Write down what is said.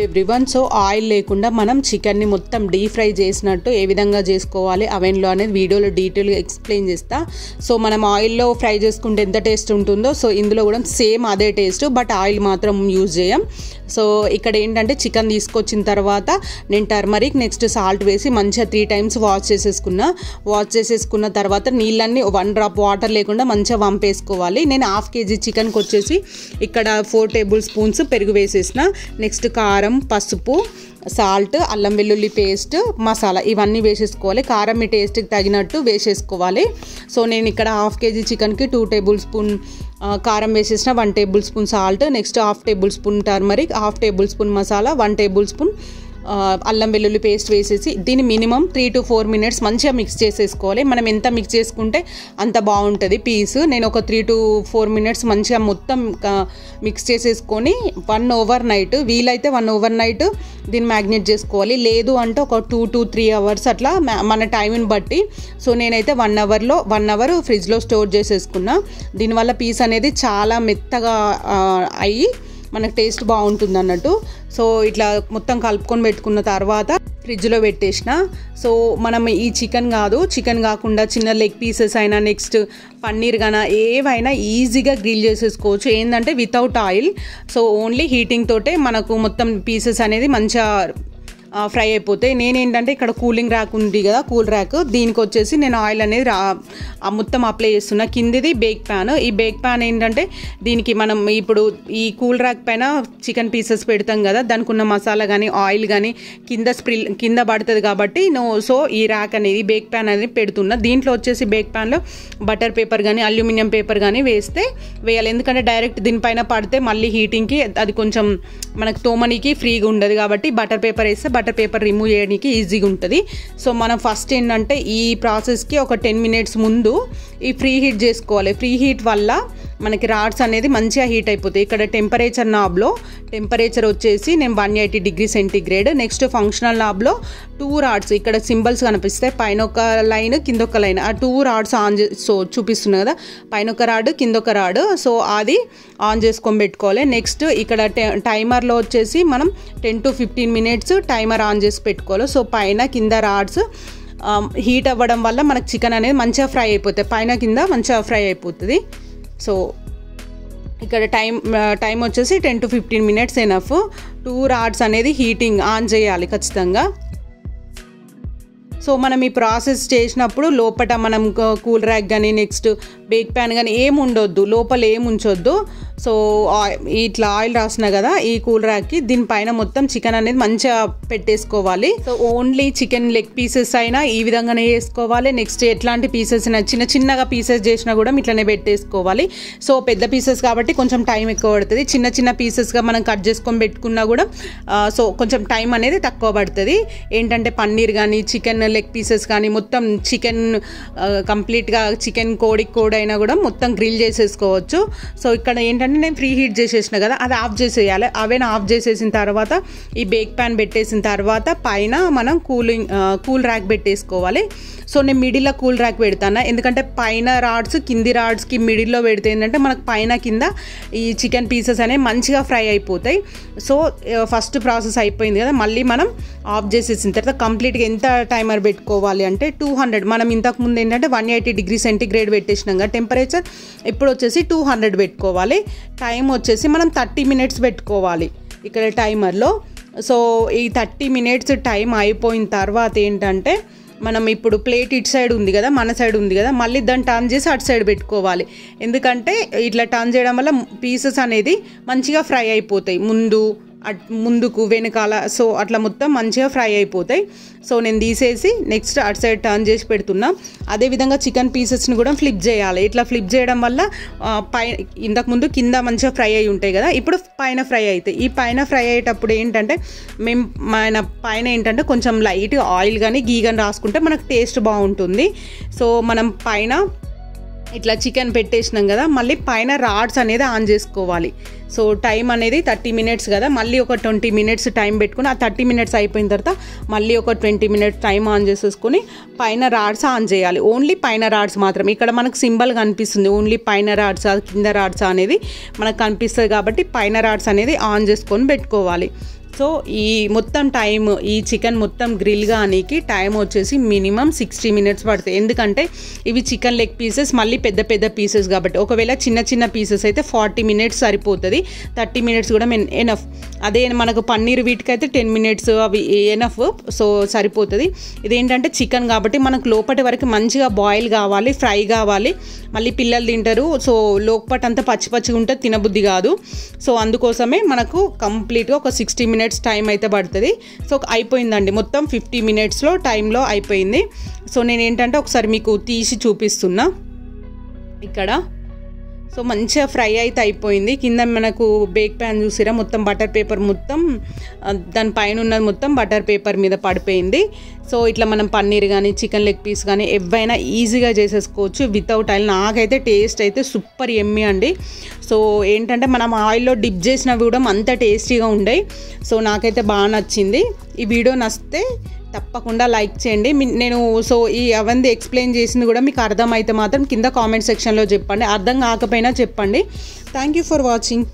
Everyone, so oil లేకుండా మనం చికెన్ని మొత్తం డీప్ ఫ్రై చేసినట్టు ఏ విధంగా చేసుకోవాలి అవెన్లో అనేది వీడియోలో డీటెయిల్గా ఎక్స్ప్లెయిన్ చేస్తా. సో మనం ఆయిల్లో ఫ్రై చేసుకుంటే ఎంత టేస్ట్ ఉంటుందో సో ఇందులో కూడా సేమ్ అదే టేస్ట్, బట్ ఆయిల్ మాత్రం యూజ్ చేయం. సో ఇక్కడ ఏంటంటే చికెన్ తీసుకొచ్చిన తర్వాత నేను టర్మరిక్ నెక్స్ట్ సాల్ట్ వేసి మంచిగా 3 times వాష్ చేసేసుకున్న తర్వాత నీళ్ళన్నీ 1 drop వాటర్ లేకుండా మంచిగా వంపేసుకోవాలి. నేను 1/2 kg చికెన్కి వచ్చేసి ఇక్కడ 4 tablespoons పెరుగు వేసేసిన. నెక్స్ట్ కారం, పసుపు, సాల్ట్, అల్లం వెల్లుల్లి పేస్ట్, మసాలా ఇవన్నీ వేసేసుకోవాలి. కారం మీ టేస్ట్కి తగినట్టు వేసేసుకోవాలి. సో నేను ఇక్కడ 1/2 kg చికెన్కి 2 tablespoon కారం వేసేసిన, 1 tablespoon salt, next 1/2 tablespoon turmeric, 1/2 tablespoon masala, 1 tablespoon అల్లం వెల్లుల్లి పేస్ట్ వేసేసి దీన్ని మినిమం 3 to 4 minutes మంచిగా మిక్స్ చేసేసుకోవాలి. మనం ఎంత మిక్స్ చేసుకుంటే అంత బాగుంటుంది పీస్. నేను ఒక 3 to 4 minutes మంచిగా మొత్తం మిక్స్ చేసేసుకొని 1 overnight, వీలైతే 1 overnight దీన్ని మ్యాగ్నేట్ చేసుకోవాలి. లేదు అంటే ఒక 2 to 3 hours అట్లా మన టైంని బట్టి. సో నేనైతే 1 hour ఫ్రిడ్జ్లో స్టోర్ చేసేసుకున్నా. దీనివల్ల పీస్ అనేది చాలా మెత్తగా అయ్యి మనకు టేస్ట్ బాగుంటుంది అన్నట్టు. సో ఇట్లా మొత్తం కలుపుకొని పెట్టుకున్న తర్వాత ఫ్రిడ్జ్లో పెట్టేసిన. సో మనం ఈ చికెన్ కాకుండా చిన్న లెగ్ పీసెస్ అయినా నెక్స్ట్ పన్నీర్ గానా ఏవైనా ఈజీగా గ్రిల్ చేసేసుకోవచ్చు. ఏంటంటే without oil. So only heating తోటే మనకు మొత్తం పీసెస్ అనేది మంచిగా ఫ్రై అయిపోతాయి. నేనేంటంటే ఇక్కడ కూలింగ్ ర్యాక్ ఉంది కదా, కూల్ ర్యాక్, దీనికి వచ్చేసి నేను ఆయిల్ అనేది మొత్తం అప్లై చేస్తున్నా. కిందిది బేక్ ప్యాన్. ఈ బేక్ ప్యాన్ ఏంటంటే దీనికి మనం ఇప్పుడు ఈ కూల్ ర్యాక్ పైన చికెన్ పీసెస్ పెడతాం కదా, దానికి ఉన్న మసాలా కానీ ఆయిల్ కానీ కింద పడుతుంది కాబట్టి సో ఈ ర్యాక్ అనేది బేక్ ప్యాన్ అనేది పెడుతున్నా. దీంట్లో వచ్చేసి బేక్ ప్యాన్లో బటర్ పేపర్ కానీ అల్యూమినియం పేపర్ కానీ వేయాలి. ఎందుకంటే డైరెక్ట్ దీనిపైన పడితే మళ్ళీ హీటింగ్కి అది కొంచెం మనకు తోమనికి ఫ్రీగా ఉండదు కాబట్టి బటర్ పేపర్ వేస్తే బటర్ పేపర్ రిమూవ్ చేయడానికి ఈజీగా ఉంటుంది. సో మనం ఫస్ట్ ఏంటంటే ఈ ప్రాసెస్కి ఒక 10 minutes ముందు ఈ ఫ్రీ హీట్ చేసుకోవాలి. ఫ్రీ హీట్ వల్ల మనకి రాడ్స్ అనేది మంచిగా హీట్ అయిపోతాయి. ఇక్కడ టెంపరేచర్ నాబ్లో టెంపరేచర్ వచ్చేసి నేను 180 degrees centigrade. నెక్స్ట్ ఫంక్షనల్ నాబ్లో 2 రాడ్స్ ఇక్కడ సింబల్స్ కనిపిస్తాయి, పైన ఒక లైన్ కింద ఒక లైన్, ఆ 2 రాడ్స్ ఆన్ సో చూపిస్తున్నాయి కదా, పైన ఒక రాడ్ కింద ఒక రాడ్. సో అది ఆన్ చేసుకొని పెట్టుకోవాలి. నెక్స్ట్ ఇక్కడ టైమర్లో వచ్చేసి మనం 10 to 15 minutes టైమర్ ఆన్ చేసి పెట్టుకోవాలి. సో పైన కింద రాడ్స్ హీట్ అవ్వడం వల్ల మనకు చికెన్ అనేది మంచిగా ఫ్రై అయిపోతుంది, పైన కింద మంచిగా ఫ్రై అయిపోతుంది. సో ఇక్కడ టైం వచ్చేసి 10 to 15 minutes ఎనఫ్. 2 రాడ్స్ అనేది హీటింగ్ ఆన్ చేయాలి ఖచ్చితంగా. సో మనం ఈ ప్రాసెస్ చేసినప్పుడు లోపల మనం కూల్ ర్యాక్ కానీ నెక్స్ట్ బేక్ ప్యాన్ కానీ ఏమి ఉండొద్దు, లోపల ఏమి ఉంచొద్దు. సో ఇట్లా ఆయిల్ రాసిన కదా ఈ కూల్ ర్యాక్కి, దీనిపైన మొత్తం చికెన్ అనేది మంచిగా పెట్టేసుకోవాలి. So only chicken leg pieces అయినా ఈ విధంగానే వేసుకోవాలి. నెక్స్ట్ ఎట్లాంటి పీసెస్ అయినా చిన్నగా పీసెస్ చేసినా కూడా ఇట్లనే పెట్టేసుకోవాలి. సో పెద్ద పీసెస్ కాబట్టి కొంచెం టైం ఎక్కువ పడుతుంది. చిన్న పీసెస్గా మనం కట్ చేసుకొని పెట్టుకున్నా కూడా సో కొంచెం టైం అనేది తక్కువ పడుతుంది. ఏంటంటే పన్నీర్ కానీ చికెన్ లెగ్ పీసెస్ కానీ మొత్తం చికెన్ కంప్లీట్గా చికెన్ కోడి అయినా కూడా మొత్తం గ్రిల్ చేసేసుకోవచ్చు. సో ఇక్కడ ఏంటంటే నేను ఫ్రీ హీట్ చేసేసిన కదా, అది ఆఫ్ చేసేయాలి. అవన్నీ ఆఫ్ చేసేసిన తర్వాత ఈ బేక్ ప్యాన్ పెట్టేసిన తర్వాత పైన మనం కూల్ ర్యాక్ పెట్టేసుకోవాలి. సో నేను మిడిల్లో కూల్ ర్యాక్ పెడతాను, ఎందుకంటే పైన రాడ్స్ కింది రాడ్స్కి మిడిల్లో పెడితే ఏంటంటే మనకు పైన కింద ఈ చికెన్ పీసెస్ అనేవి మంచిగా ఫ్రై అయిపోతాయి. సో ఫస్ట్ ప్రాసెస్ అయిపోయింది కదా, మళ్ళీ మనం ఆఫ్ చేసేసిన తర్వాత కంప్లీట్గా ఎంత టైమర్ పెట్టుకోవాలి అంటే 200. మనం ఇంతకుముందు ఏంటంటే 180 degrees centigrade పెట్టేసినాం కదా టెంపరేచర్, ఇప్పుడు వచ్చేసి 200 పెట్టుకోవాలి. టైం వచ్చేసి మనం 30 minutes పెట్టుకోవాలి ఇక్కడ టైమర్లో. సో ఈ 30 minutes టైం అయిపోయిన తర్వాత ఏంటంటే మనం ఇప్పుడు ప్లేట్ ఇటు సైడ్ ఉంది కదా, మన సైడ్ ఉంది కదా, మళ్ళీ దాన్ని టర్న్ చేసి అటు సైడ్ పెట్టుకోవాలి. ఎందుకంటే ఇట్లా టర్న్ చేయడం వల్ల పీసెస్ అనేది మంచిగా ఫ్రై అయిపోతాయి, ముందుకు వెనకాల. సో అట్లా మొత్తం మంచిగా ఫ్రై అయిపోతాయి. సో నేను తీసేసి నెక్స్ట్ అటు సైడ్ టర్న్ చేసి పెడుతున్నా. అదేవిధంగా చికెన్ పీసెస్ని కూడా ఫ్లిప్ చేయాలి. ఇట్లా ఫ్లిప్ చేయడం వల్ల ఇంతకుముందు కింద మంచిగా ఫ్రై అయి ఉంటాయి కదా, ఇప్పుడు పైన ఫ్రై అవుతాయి. ఈ పైన ఫ్రై అయ్యేటప్పుడు ఏంటంటే మన పైన ఏంటంటే కొంచెం లైట్ ఆయిల్ కానీ గీ కానీ రాసుకుంటే మనకు టేస్ట్ బాగుంటుంది. సో మనం పైన ఇట్లా చికెన్ పెట్టేసినాం కదా, మళ్ళీ పైన రాడ్స్ అనేది ఆన్ చేసుకోవాలి. సో టైం అనేది 30 minutes కదా, మళ్ళీ ఒక 20 minutes టైం పెట్టుకుని ఆ 30 minutes అయిపోయిన తర్వాత మళ్ళీ ఒక 20 minutes టైం ఆన్ చేసేసుకొని పైన రాడ్స్ ఆన్ చేయాలి. ఓన్లీ పైన రాడ్స్ మాత్రం. ఇక్కడ మనకు సింబల్ కనిపిస్తుంది ఓన్లీ పైన రాడ్స్ కింద రాడ్స్ అనేది మనకు కనిపిస్తుంది కాబట్టి పైన రాడ్స్ అనేది ఆన్ చేసుకొని పెట్టుకోవాలి. సో ఈ మొత్తం టైం ఈ చికెన్ మొత్తం గ్రిల్ కానీకి టైం వచ్చేసి మినిమం 60 minutes పడుతుంది. ఎందుకంటే ఇవి చికెన్ లెగ్ పీసెస్ మళ్ళీ పెద్ద పెద్ద పీసెస్ కాబట్టి. ఒకవేళ చిన్న చిన్న పీసెస్ అయితే 40 minutes సరిపోతుంది, 30 minutes కూడా ఎనఫ్. అదే మనకు పన్నీర్ వీటికైతే 10 minutes అవి ఎనఫ్, సో సరిపోతుంది. ఇదేంటంటే చికెన్ కాబట్టి మనకు లోపటి వరకు మంచిగా బాయిల్ కావాలి, ఫ్రై కావాలి, మళ్ళీ పిల్లలు తింటారు. సో లోపట అంతా పచ్చి పచ్చిగా ఉంటే తినబుద్ధి కాదు. సో అందుకోసమే మనకు కంప్లీట్గా ఒక 60 minutes టైం అయితే పడుతుంది. సో అయిపోయిందండి, మొత్తం 50 minutesలో టైంలో అయిపోయింది. సో నేను ఏంటంటే ఒకసారి మీకు తీసి చూపిస్తున్నా ఇక్కడ. సో మంచిగా ఫ్రై అయితే అయిపోయింది. కింద మనకు బేక్ ప్యాన్ చూసిరా, మొత్తం బటర్ పేపర్ మొత్తం దానిపైన ఉన్నది మొత్తం బటర్ పేపర్ మీద పడిపోయింది. సో ఇట్లా మనం పన్నీర్ కానీ చికెన్ లెగ్ పీస్ కానీ ఎవైనా ఈజీగా చేసేసుకోవచ్చు వితౌట్ ఆయిల్. నాకైతే టేస్ట్ అయితే సూపర్ ఎమ్మీ అండి. సో ఏంటంటే మనం ఆయిల్లో డిప్ చేసినవి కూడా అంత టేస్టీగా ఉండేవి. సో నాకైతే బాగా నచ్చింది. ఈ వీడియో నచ్చితే తప్పకుండా లైక్ చేయండి. నేను సో ఈ అవన్నీ ఎక్స్ప్లెయిన్ చేసింది కూడా మీకు అర్థమైతే మాత్రం కింద కామెంట్ సెక్షన్లో చెప్పండి, అర్థం కాకపోయినా చెప్పండి. Thank you for watching.